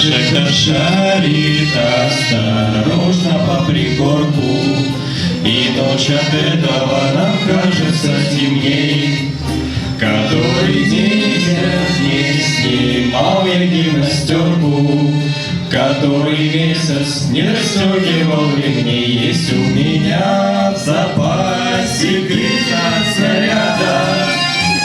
Прожектор шарит осторожно по пригорку, и ночь от этого нам кажется темней. Который день не снимал я гимнастерку, который месяц не расстегивал ремней. Есть у меня в запасе крика снаряда,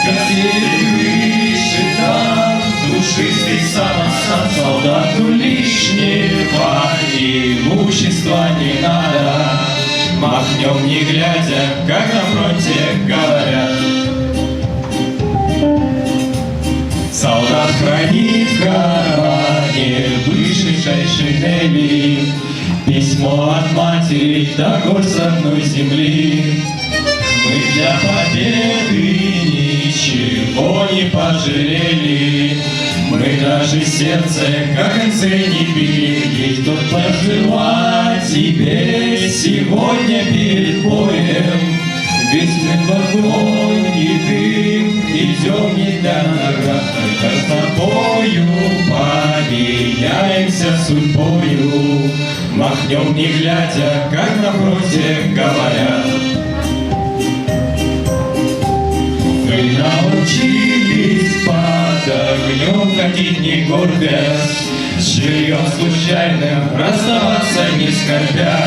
где выше там душистый самосад. Солдату лишнего имущества не надо, махнем не глядя, как на фронте говорят. Солдат хранит в кармане вышедшей шинели письмо от матери до гор с одной земли. Мы для победы ничего не пожалели, мы даже сердце, как конце не били. Кто пожелать тебе сегодня перед боем, ведь мы в огонь и дым идем не для наград, только с тобою поменяемся судьбою, махнем не глядя, как на фронте говорят. Мы научились под огнем ходить не гордясь, с жильем случайным расставаться не скорбя.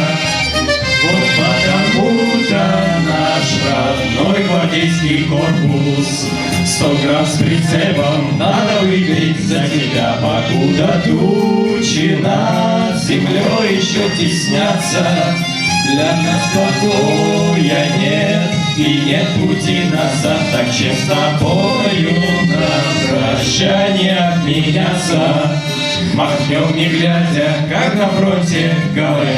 Вот потому-то наш родной гвардейский корпус 100 грамм с прицепом надо выиграть за тебя, покуда тучи над землей еще теснятся. Для нас покоя нет и нет пути назад, так чем с тобою на прощание обменяться, махнем не глядя, как на фронте говорят.